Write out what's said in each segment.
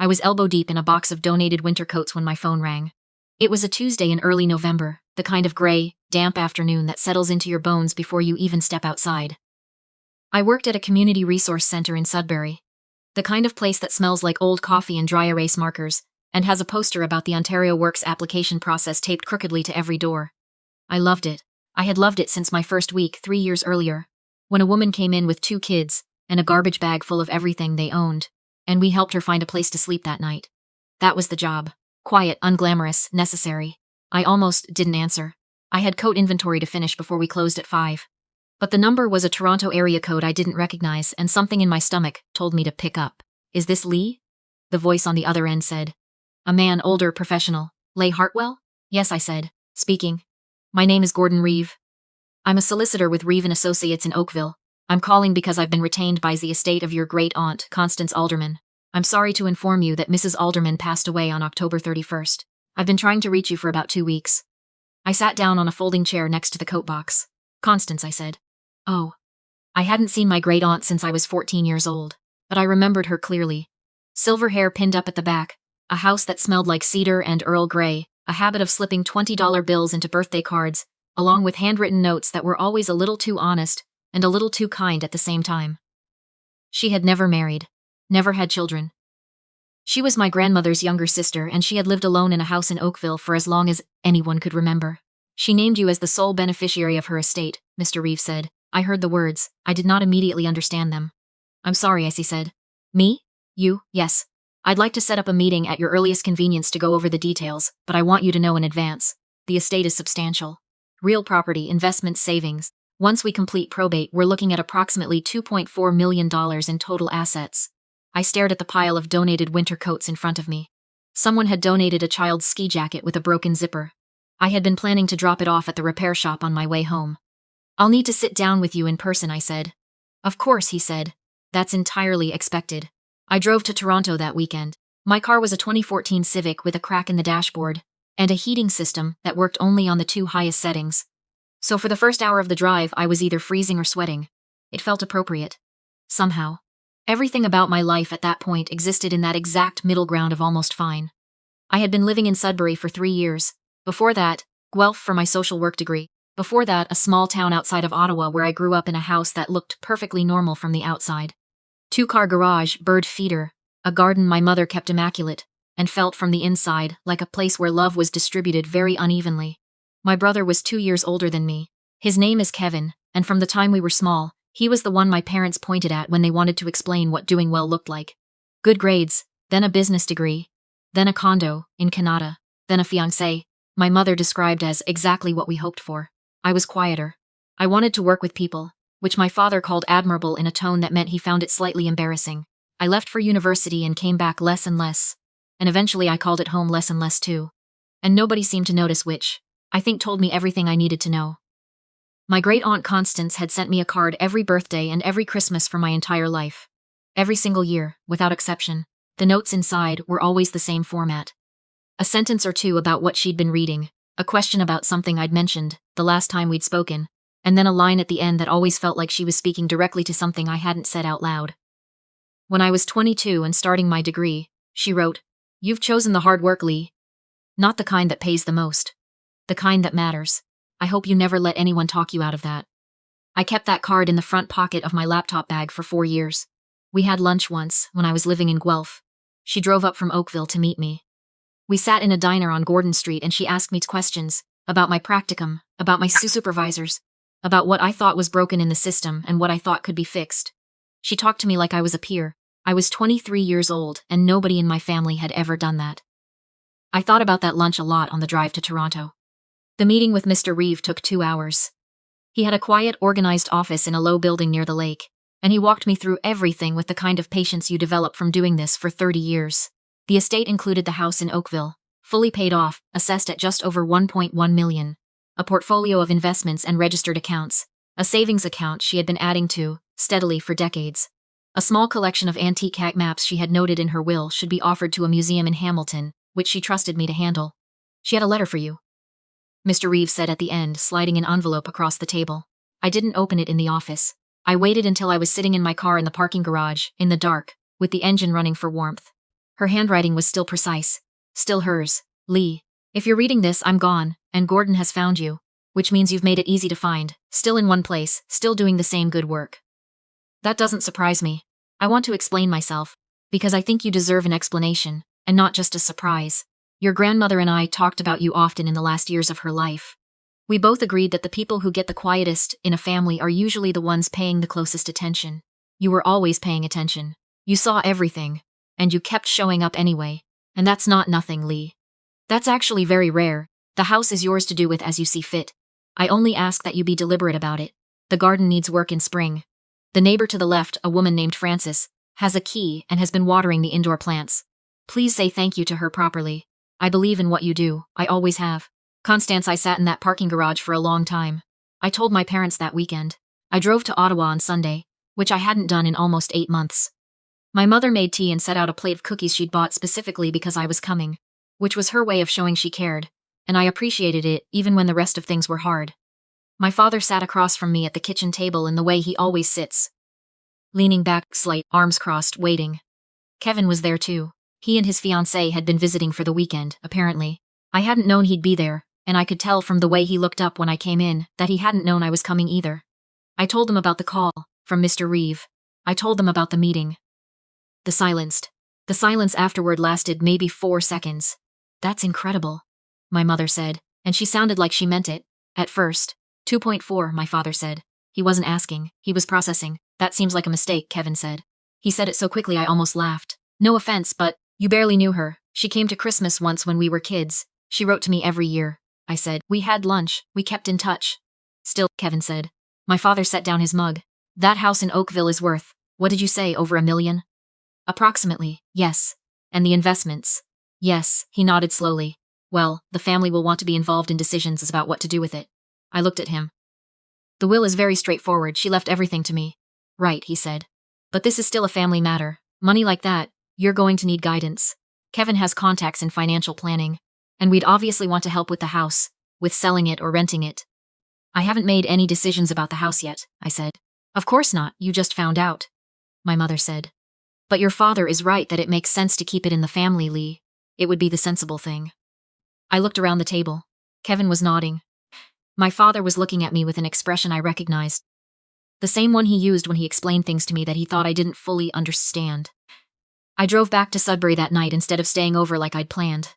I was elbow deep in a box of donated winter coats when my phone rang. It was a Tuesday in early November, the kind of gray, damp afternoon that settles into your bones before you even step outside. I worked at a community resource center in Sudbury. The kind of place that smells like old coffee and dry erase markers, and has a poster about the Ontario Works application process taped crookedly to every door. I loved it. I had loved it since my first week 3 years earlier, when a woman came in with 2 kids and a garbage bag full of everything they owned, and we helped her find a place to sleep that night. That was the job. Quiet, unglamorous, necessary. I almost didn't answer. I had coat inventory to finish before we closed at 5. But the number was a Toronto area code I didn't recognize, and something in my stomach told me to pick up. "Is this Lee?" The voice on the other end said. A man, older, professional. "Leigh Hartwell?" "Yes," I said. "Speaking." "My name is Gordon Reeve. I'm a solicitor with Reeve and Associates in Oakville. I'm calling because I've been retained by the estate of your great-aunt, Constance Alderman. I'm sorry to inform you that Mrs. Alderman passed away on October 31st. I've been trying to reach you for about 2 weeks." I sat down on a folding chair next to the coat box. "Constance," I said. Oh. I hadn't seen my great-aunt since I was 14 years old, but I remembered her clearly. Silver hair pinned up at the back, a house that smelled like cedar and Earl Grey, a habit of slipping $20 bills into birthday cards, along with handwritten notes that were always a little too honest and a little too kind at the same time. She had never married, never had children. She was my grandmother's younger sister, and she had lived alone in a house in Oakville for as long as anyone could remember. "She named you as the sole beneficiary of her estate," Mr. Reeve said. I heard the words. I did not immediately understand them. "I'm sorry," I said. "Me? You?" "Yes. I'd like to set up a meeting at your earliest convenience to go over the details, but I want you to know in advance. The estate is substantial. Real property, investments, savings. Once we complete probate, we're looking at approximately $2.4 million in total assets." I stared at the pile of donated winter coats in front of me. Someone had donated a child's ski jacket with a broken zipper. I had been planning to drop it off at the repair shop on my way home. "I'll need to sit down with you in person," I said. "Of course," he said. "That's entirely expected." I drove to Toronto that weekend. My car was a 2014 Civic with a crack in the dashboard, and a heating system that worked only on the 2 highest settings. So for the first hour of the drive, I was either freezing or sweating. It felt appropriate. Somehow. Everything about my life at that point existed in that exact middle ground of almost fine. I had been living in Sudbury for 3 years. Before that, Guelph for my social work degree. Before that, a small town outside of Ottawa where I grew up in a house that looked perfectly normal from the outside. 2-car garage, bird feeder, a garden my mother kept immaculate, and felt from the inside like a place where love was distributed very unevenly. My brother was 2 years older than me. His name is Kevin, and from the time we were small, he was the one my parents pointed at when they wanted to explain what doing well looked like. Good grades, then a business degree, then a condo in Canada, then a fiancé. My mother described as exactly what we hoped for. I was quieter. I wanted to work with people, which my father called admirable in a tone that meant he found it slightly embarrassing. I left for university and came back less and less, and eventually I called it home less and less too. And nobody seemed to notice, which, I think, told me everything I needed to know. My great-aunt Constance had sent me a card every birthday and every Christmas for my entire life. Every single year, without exception. The notes inside were always the same format. A sentence or two about what she'd been reading, a question about something I'd mentioned the last time we'd spoken, and then a line at the end that always felt like she was speaking directly to something I hadn't said out loud. When I was 22 and starting my degree, she wrote, "You've chosen the hard work, Lee. Not the kind that pays the most. The kind that matters. I hope you never let anyone talk you out of that." I kept that card in the front pocket of my laptop bag for 4 years. We had lunch once, when I was living in Guelph. She drove up from Oakville to meet me. We sat in a diner on Gordon Street and she asked me questions about my practicum, about my supervisors, about what I thought was broken in the system and what I thought could be fixed. She talked to me like I was a peer. I was 23 years old and nobody in my family had ever done that. I thought about that lunch a lot on the drive to Toronto. The meeting with Mr. Reeve took 2 hours. He had a quiet, organized office in a low building near the lake, and he walked me through everything with the kind of patience you develop from doing this for 30 years. The estate included the house in Oakville, fully paid off, assessed at just over $1.1 million, a portfolio of investments and registered accounts, a savings account she had been adding to, steadily for decades. A small collection of antique cat maps she had noted in her will should be offered to a museum in Hamilton, which she trusted me to handle. "She had a letter for you," Mr. Reeve said at the end, sliding an envelope across the table. I didn't open it in the office. I waited until I was sitting in my car in the parking garage, in the dark, with the engine running for warmth. Her handwriting was still precise. Still hers. Lee. If you're reading this, I'm gone, and Gordon has found you. Which means you've made it easy to find. Still in one place, still doing the same good work. That doesn't surprise me. I want to explain myself. Because I think you deserve an explanation, and not just a surprise. Your grandmother and I talked about you often in the last years of her life. We both agreed that the people who get the quietest in a family are usually the ones paying the closest attention. You were always paying attention. You saw everything. And you kept showing up anyway. And that's not nothing, Lee. That's actually very rare. The house is yours to do with as you see fit. I only ask that you be deliberate about it. The garden needs work in spring. The neighbor to the left, a woman named Frances, has a key and has been watering the indoor plants. Please say thank you to her properly. I believe in what you do. I always have. Constance, I sat in that parking garage for a long time. I told my parents that weekend. I drove to Ottawa on Sunday, which I hadn't done in almost 8 months. My mother made tea and set out a plate of cookies she'd bought specifically because I was coming, which was her way of showing she cared, and I appreciated it even when the rest of things were hard. My father sat across from me at the kitchen table in the way he always sits. Leaning back, slight, arms crossed, waiting. Kevin was there too. He and his fiancée had been visiting for the weekend, apparently. I hadn't known he'd be there, and I could tell from the way he looked up when I came in that he hadn't known I was coming either. I told him about the call from Mr. Reeve. I told them about the meeting. The silence afterward lasted maybe 4 seconds. That's incredible, my mother said, and she sounded like she meant it. At first. 2.4, my father said. He wasn't asking, he was processing. That seems like a mistake, Kevin said. He said it so quickly I almost laughed. No offense, but you barely knew her. She came to Christmas once when we were kids. She wrote to me every year. I said, we had lunch, we kept in touch. Still, Kevin said. My father set down his mug. That house in Oakville is worth, what did you say, over $1 million? Approximately, yes. And the investments? Yes, he nodded slowly. Well, the family will want to be involved in decisions about what to do with it. I looked at him. The will is very straightforward, she left everything to me. Right, he said. But this is still a family matter. Money like that, you're going to need guidance. Kevin has contacts in financial planning. And we'd obviously want to help with the house, with selling it or renting it. I haven't made any decisions about the house yet, I said. Of course not, you just found out. My mother said. But your father is right that it makes sense to keep it in the family, Lee. It would be the sensible thing. I looked around the table. Kevin was nodding. My father was looking at me with an expression I recognized. The same one he used when he explained things to me that he thought I didn't fully understand. I drove back to Sudbury that night instead of staying over like I'd planned.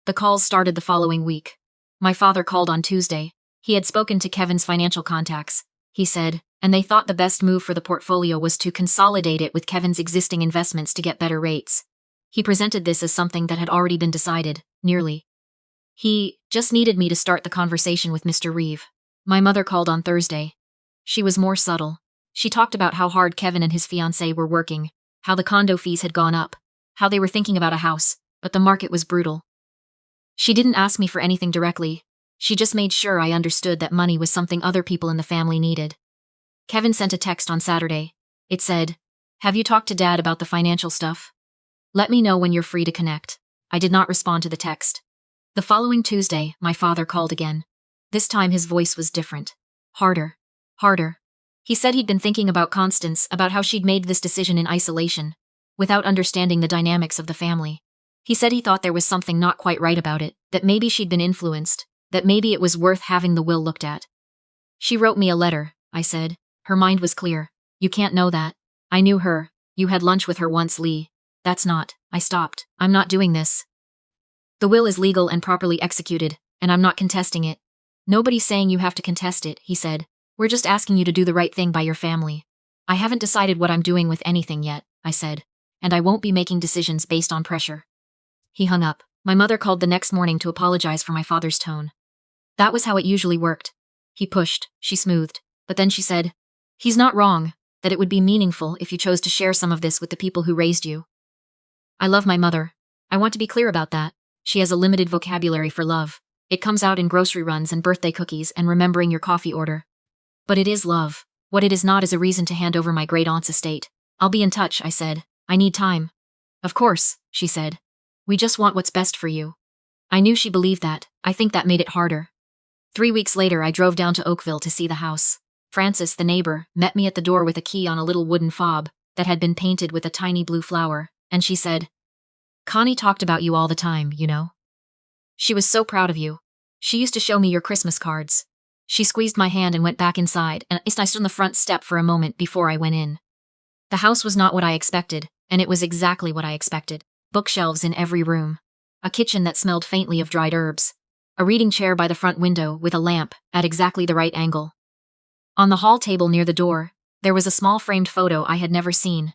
The calls started the following week. My father called on Tuesday. He had spoken to Kevin's financial contacts, he said, and they thought the best move for the portfolio was to consolidate it with Kevin's existing investments to get better rates. He presented this as something that had already been decided, nearly. He just needed me to start the conversation with Mr. Reeve. My mother called on Thursday. She was more subtle. She talked about how hard Kevin and his fiancée were working, how the condo fees had gone up, how they were thinking about a house, but the market was brutal. She didn't ask me for anything directly. She just made sure I understood that money was something other people in the family needed. Kevin sent a text on Saturday. It said, "Have you talked to Dad about the financial stuff? Let me know when you're free to connect." I did not respond to the text. The following Tuesday, my father called again. This time his voice was different. Harder. He said he'd been thinking about Constance, about how she'd made this decision in isolation, without understanding the dynamics of the family. He said he thought there was something not quite right about it, that maybe she'd been influenced, that maybe it was worth having the will looked at. She wrote me a letter, I said. Her mind was clear. You can't know that. I knew her. You had lunch with her once, Lee. That's not. I stopped. I'm not doing this. The will is legal and properly executed, and I'm not contesting it. Nobody's saying you have to contest it, he said. We're just asking you to do the right thing by your family. I haven't decided what I'm doing with anything yet, I said, and I won't be making decisions based on pressure. He hung up. My mother called the next morning to apologize for my father's tone. That was how it usually worked. He pushed, she smoothed, but then she said, "He's not wrong, that it would be meaningful if you chose to share some of this with the people who raised you." I love my mother. I want to be clear about that. She has a limited vocabulary for love. It comes out in grocery runs and birthday cookies and remembering your coffee order. But it is love. What it is not is a reason to hand over my great-aunt's estate. I'll be in touch, I said. I need time. Of course, she said. We just want what's best for you. I knew she believed that. I think that made it harder. 3 weeks later, I drove down to Oakville to see the house. Frances, the neighbor, met me at the door with a key on a little wooden fob that had been painted with a tiny blue flower, and she said, Connie talked about you all the time, you know. She was so proud of you. She used to show me your Christmas cards. She squeezed my hand and went back inside, and I stood on the front step for a moment before I went in. The house was not what I expected, and it was exactly what I expected. Bookshelves in every room. A kitchen that smelled faintly of dried herbs. A reading chair by the front window with a lamp at exactly the right angle. On the hall table near the door, there was a small framed photo I had never seen.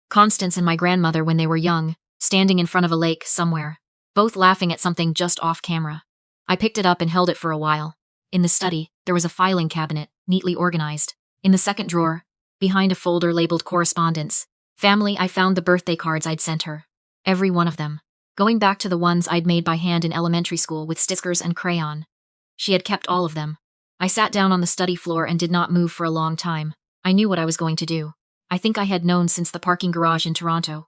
Constance and my grandmother when they were young, standing in front of a lake somewhere, both laughing at something just off camera. I picked it up and held it for a while. In the study, there was a filing cabinet, neatly organized. In the second drawer, behind a folder labeled correspondence, family, I found the birthday cards I'd sent her. Every one of them. Going back to the ones I'd made by hand in elementary school with stickers and crayon. She had kept all of them. I sat down on the study floor and did not move for a long time. I knew what I was going to do. I think I had known since the parking garage in Toronto.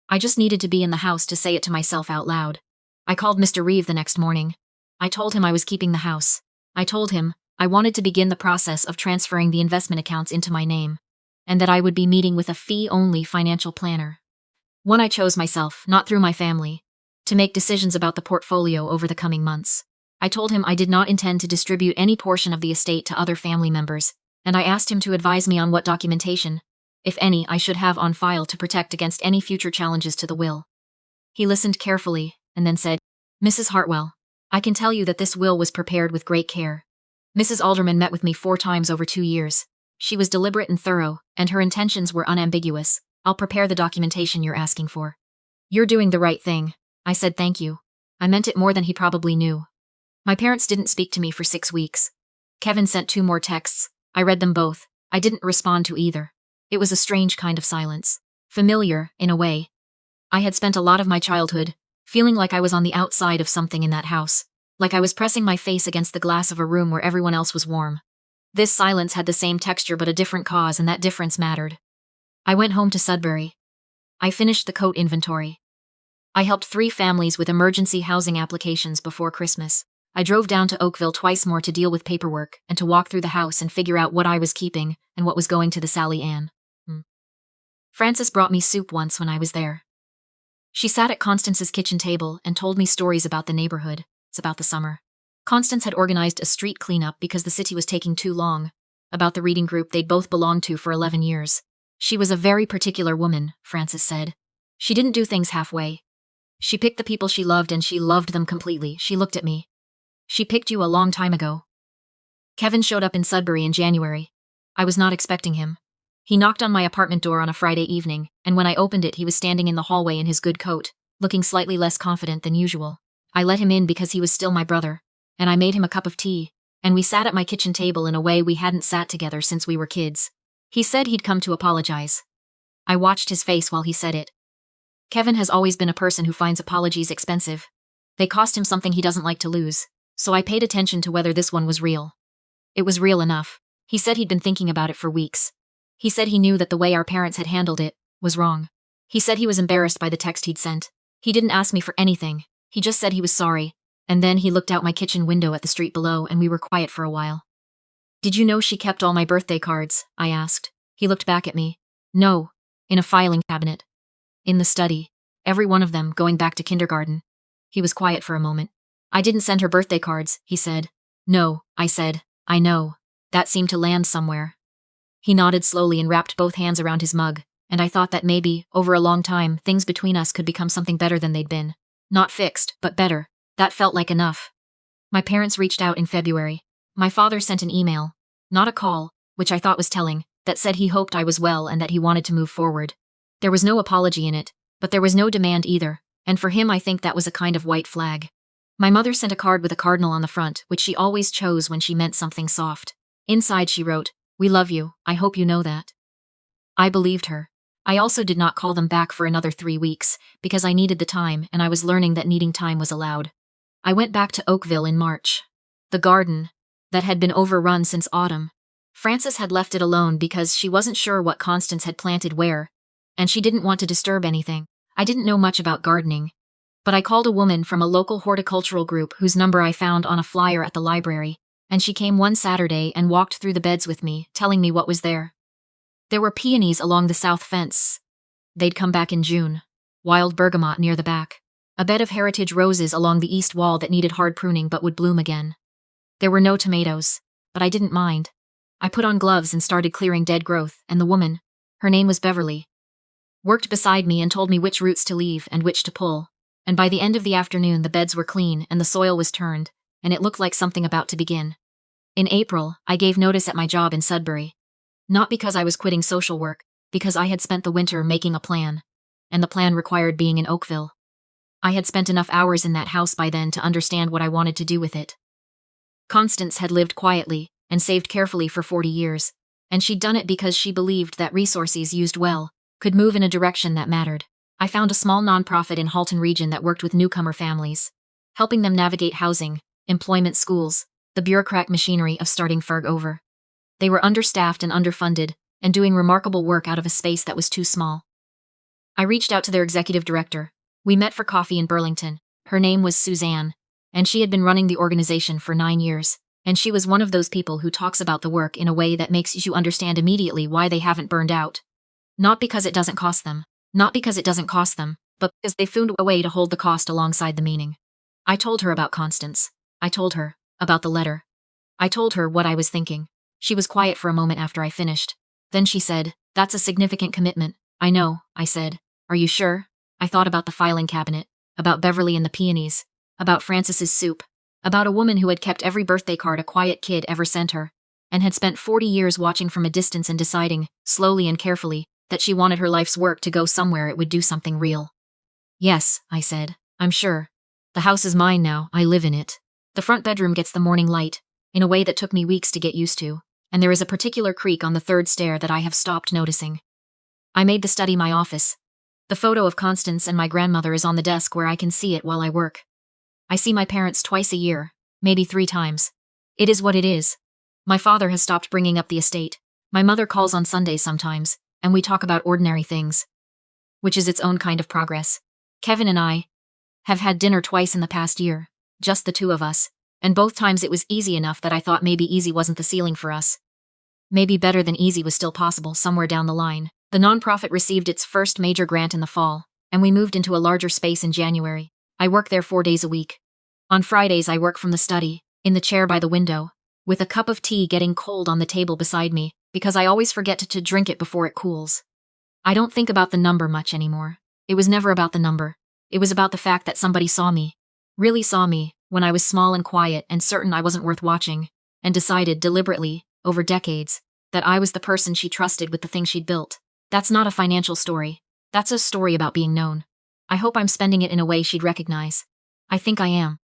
I just needed to be in the house to say it to myself out loud. I called Mr. Reeve the next morning. I told him I was keeping the house. I told him I wanted to begin the process of transferring the investment accounts into my name, and that I would be meeting with a fee-only financial planner. One I chose myself, not through my family, to make decisions about the portfolio over the coming months. I told him I did not intend to distribute any portion of the estate to other family members, and I asked him to advise me on what documentation, if any, I should have on file to protect against any future challenges to the will. He listened carefully, and then said, "Mrs. Hartwell, I can tell you that this will was prepared with great care. Mrs. Alderman met with me 4 times over 2 years. She was deliberate and thorough, and her intentions were unambiguous. I'll prepare the documentation you're asking for." "You're doing the right thing." I said thank you. I meant it more than he probably knew. My parents didn't speak to me for 6 weeks. Kevin sent 2 more texts. I read them both. I didn't respond to either. It was a strange kind of silence. Familiar, in a way. I had spent a lot of my childhood feeling like I was on the outside of something in that house, like I was pressing my face against the glass of a room where everyone else was warm. This silence had the same texture but a different cause, and that difference mattered. I went home to Sudbury. I finished the coat inventory. I helped 3 families with emergency housing applications before Christmas. I drove down to Oakville twice more to deal with paperwork and to walk through the house and figure out what I was keeping and what was going to the Sally Ann. Frances brought me soup once when I was there. She sat at Constance's kitchen table and told me stories about the neighborhood. It's about the summer. Constance had organized a street cleanup because the city was taking too long, about the reading group they'd both belonged to for 11 years. She was a very particular woman, Frances said. She didn't do things halfway. She picked the people she loved and she loved them completely. She looked at me. "She picked you a long time ago." Kevin showed up in Sudbury in January. I was not expecting him. He knocked on my apartment door on a Friday evening, and when I opened it he was standing in the hallway in his good coat, looking slightly less confident than usual. I let him in because he was still my brother, and I made him a cup of tea, and we sat at my kitchen table in a way we hadn't sat together since we were kids. He said he'd come to apologize. I watched his face while he said it. Kevin has always been a person who finds apologies expensive. They cost him something he doesn't like to lose, so I paid attention to whether this one was real. It was real enough. He said he'd been thinking about it for weeks. He said he knew that the way our parents had handled it was wrong. He said he was embarrassed by the text he'd sent. He didn't ask me for anything. He just said he was sorry, and then he looked out my kitchen window at the street below and we were quiet for a while. "Did you know she kept all my birthday cards?" I asked. He looked back at me. "No, in a filing cabinet. In the study. Every one of them, going back to kindergarten." He was quiet for a moment. "I didn't send her birthday cards," he said. "No," I said. "I know. That seemed to land somewhere." He nodded slowly and wrapped both hands around his mug, and I thought that maybe, over a long time, things between us could become something better than they'd been. Not fixed, but better. That felt like enough. My parents reached out in February. My father sent an email, not a call, which I thought was telling, that said he hoped I was well and that he wanted to move forward. There was no apology in it, but there was no demand either, and for him I think that was a kind of white flag. My mother sent a card with a cardinal on the front, which she always chose when she meant something soft. Inside she wrote, "We love you, I hope you know that." I believed her. I also did not call them back for another 3 weeks, because I needed the time and I was learning that needing time was allowed. I went back to Oakville in March. The garden, that had been overrun since autumn. Frances had left it alone because she wasn't sure what Constance had planted where, and she didn't want to disturb anything. I didn't know much about gardening, but I called a woman from a local horticultural group whose number I found on a flyer at the library, and she came one Saturday and walked through the beds with me, telling me what was there. There were peonies along the south fence. They'd come back in June. wild bergamot near the back, a bed of heritage roses along the east wall that needed hard pruning but would bloom again. There were no tomatoes, but I didn't mind. I put on gloves and started clearing dead growth, and the woman, her name was Beverly, worked beside me and told me which roots to leave and which to pull, and by the end of the afternoon the beds were clean and the soil was turned, and it looked like something about to begin. In April, I gave notice at my job in Sudbury. Not because I was quitting social work, because I had spent the winter making a plan, and the plan required being in Oakville. I had spent enough hours in that house by then to understand what I wanted to do with it. Constance had lived quietly and saved carefully for 40 years, and she'd done it because she believed that resources used well could move in a direction that mattered. I found a small nonprofit in Halton region that worked with newcomer families, helping them navigate housing, employment, schools, the bureaucratic machinery of starting Ferg over. They were understaffed and underfunded, and doing remarkable work out of a space that was too small. I reached out to their executive director. We met for coffee in Burlington. Her name was Suzanne, and she had been running the organization for 9 years, and she was one of those people who talks about the work in a way that makes you understand immediately why they haven't burned out. Not because it doesn't cost them, but because they found a way to hold the cost alongside the meaning. I told her about Constance. I told her about the letter. I told her what I was thinking. She was quiet for a moment after I finished. Then she said, "That's a significant commitment." "I know," I said. "Are you sure?" I thought about the filing cabinet, about Beverly and the peonies, about Frances's soup, about a woman who had kept every birthday card a quiet kid ever sent her, and had spent 40 years watching from a distance and deciding, slowly and carefully, that she wanted her life's work to go somewhere it would do something real. "Yes," I said, "I'm sure. The house is mine now, I live in it. The front bedroom gets the morning light, in a way that took me weeks to get used to, and there is a particular creak on the third stair that I have stopped noticing. I made the study my office. The photo of Constance and my grandmother is on the desk where I can see it while I work. I see my parents twice a year, maybe 3 times. It is what it is. My father has stopped bringing up the estate. My mother calls on Sundays sometimes, and we talk about ordinary things, which is its own kind of progress. Kevin and I have had dinner twice in the past year, just the 2 of us, and both times it was easy enough that I thought maybe easy wasn't the ceiling for us. Maybe better than easy was still possible somewhere down the line. The nonprofit received its first major grant in the fall, and we moved into a larger space in January. I work there 4 days a week. On Fridays I work from the study, in the chair by the window, with a cup of tea getting cold on the table beside me, because I always forget to drink it before it cools. I don't think about the number much anymore. It was never about the number. It was about the fact that somebody saw me, really saw me, when I was small and quiet and certain I wasn't worth watching, and decided deliberately, over decades, that I was the person she trusted with the thing she'd built. That's not a financial story. That's a story about being known. I hope I'm spending it in a way she'd recognize. I think I am.